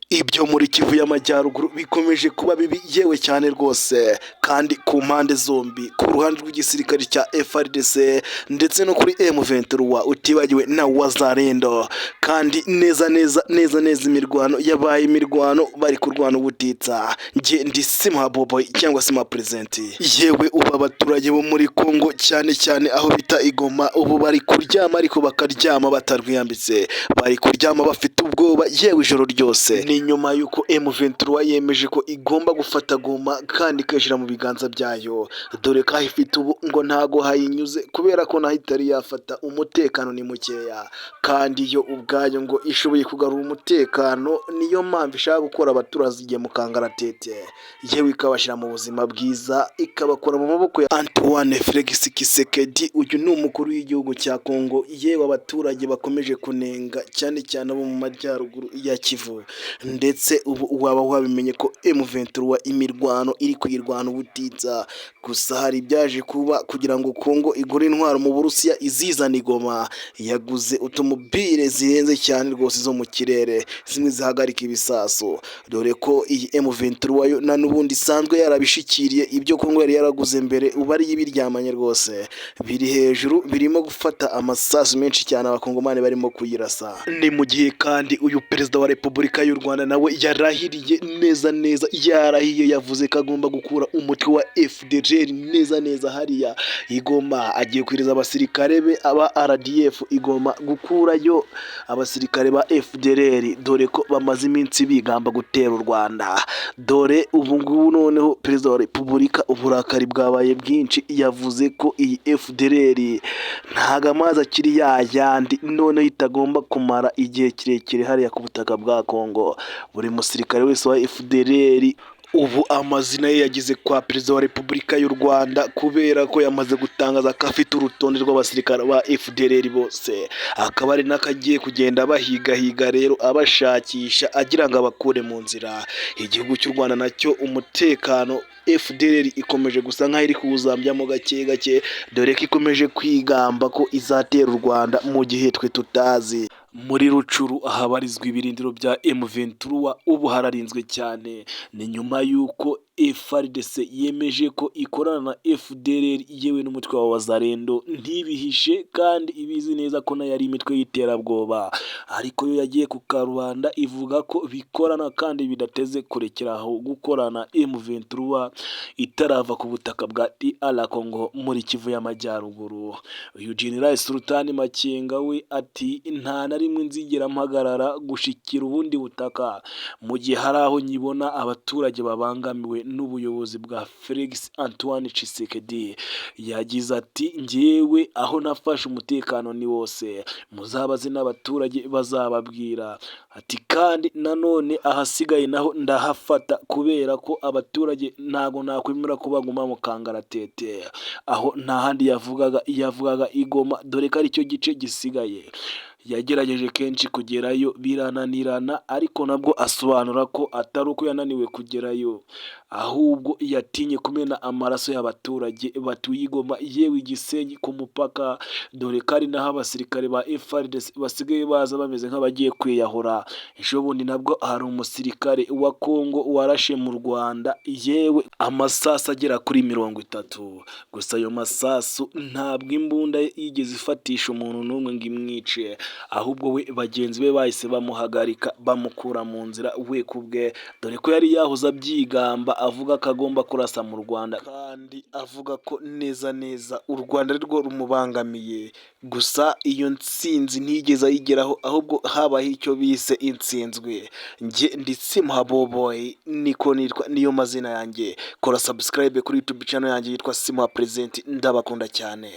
Ibyo muri Kivu y'Amajyaruguru bikomeje kuba bibi yewe cyane rwose, kandi ku mpande zombi, ku ruhande rw'igisirikare cya FARDC ndetse no kuri M23 utibagiwe na Wazalendo, kandi neza imirwano yabaye imirwano bari kurwana ubutitsa. Nge ndi Simha Bobo cyangwa Simha Present. Yewe ubu abaturage bo muri Kongo cyane aho bita Igoma ubu bari kuryama, ariko bakaryama batarwiyambitse, bari kuryama bafite ubwoba yewe ijoro ryose. Ni nyuma yuko M23 yemeje ko igomba gufata Goma kandi ikajira mu biganza byayo, dore ko ifite ubu ngo ntago hayinyuze kubera ko naho itari yafata, umutekano ni mukeya, kandi yo ubwayo ngo ishoboye kugarura umutekano. Niyo mpamvu ishaka gukora abaturage igiye mu kangaratete, yewe ikabashyira mu buzima bwiza, ikabakora mu maboko ya Antoine Felix Tshisekedi. Uyu ni umukuru w'igihugu cya Kongo. Yewe abaturage bakomeje kunenga cyane abo mu majyaruguru ya Kivu, ndetse ubu waba wabimenye ko M23 imirwano iri kuyirwana ubutitsa. Gusa hari ibyaje kuba kugira ngo Kongo igure intwaro mu Burusiya izizana Igoma. Yaguze automobile zihenze cyane rwose zo mu kirere, zimwe zihagarika ibisaso, dore ko iyi M23 yo na n'ubundi isanzwe yarabishikiriye ibyo Kongo yari yaraguze mbere. Ubu ari ibiryamanye rwose, biri hejuru, birimo gufata amasasu menshi cyane, abakongomani barimo kuyirasa. Ni mu gihe kandi uyu perezida wa Repubulika y'u Rwanda nawe yarahiriye neza, yarahiye, yavuze ko agomba gukura umutwe wa FDLR neza hariya Igoma. Agiye kwiriza abasirikare be aba RDF Igoma gukurayo abasirikare ba FDLR, dore ko bamaze iminsi bigamba gutera u Rwanda. Dore ubu ngubu noneho perezida wa Repubulika uburakari bwabaye bwinshi, yavuze ko iyi FDLR ntago amazi akiri yayandi, noneho itagomba kumara igihe kirekire hariya ku butaka bwa Kongo. Buri musirikare wese wa FDLR ubu amazina ye yageze kwa perezida wa Repubulika y'u Rwanda, kubera ko yamaze gutangaza ko afite urutonde rw'abasirikare ba FDLR bose, akaba ari n'akagiye kugenda bahiga rero abashakisha, agira ngo abakure mu nzira. Igihugu cy'u Rwanda nacyo umutekano FDLR ikomeje gusa nk'aho iri kuwuzambyamo gake, dore ko ikomeje kwigamba ko izatera u Rwanda mu gihe twe tutazi. Muri Rucuru ahabarizwa ibirindiro bya M23 ubu hararinzwe cyane. Ni nyuma yuko FARDC yemeje ko ikorana na FDLR yewe n'umutwe wa Wazalendo, ntibihishe kandi ibizi neza ko nayo ari imitwe y'iterabwoba, ariko yo yagiye ku karubanda ivuga ko bikorana kandi bidateze kurekeraho gukorana. M23 itarava ku butaka bwa DR Congo muri Kivu y'Amajyaruguru. Uyu General Sultan Makenga we ati nta na rimwe nzigera mpagarara gushikira ubundi butaka mu gihe hari aho nyibona abaturage babangamiwe n'ubuyobozi bwa Felix Antoine Tshisekedi. Yagize ati njyewe aho nafashe umutekano ni wose, muzabaze n'abaturage bazababwira. Ati kandi nanone ahasigaye naho ndahafata, kubera ko abaturage ntago nakwemera ko baguma mu kangaratete. Aho nta handi yavugaga Igoma, dore ko ari cyo gice gisigaye. Yagerageje kenshi kugerayo birananirana, ariko nabwo asobanura ko atari uko yananiwe kugerayo, ahubwo yatinye kumena amaraso y'abaturage batuye Igoma yewe Gisenyi ku mupaka, dore ko ari naho abasirikare ba FARDC basigaye baza bameze nk'abagiye kwiyahura. Ejobundi nabwo hari umusirikare wa Kongo warashe mu Rwanda yewe amasasu agera kuri 30. Gusa ayo masasu ntabwo imbunda yigeze ifatisha umuntu n'umwe ngo imwice, ahubwo we bagenzi be bahise bamuhagarika, bamukura mu nzira we kubwe, dore ko yari yahoze abyigamba avuga ko agomba kurasa mu Rwanda, kandi avuga ko neza u Rwanda rwo rumubangamiye. Gusa iyo ntsinzi ntigeze ayigeraho, ahubwo habaho icyo bise intsinzwe. Nge ndi Simha Bobo, niko nitwa, niyo mazina yanjye. Kora subscribe kuri YouTube channel yanjye yitwa Simha Present. Ndabakunda cyane.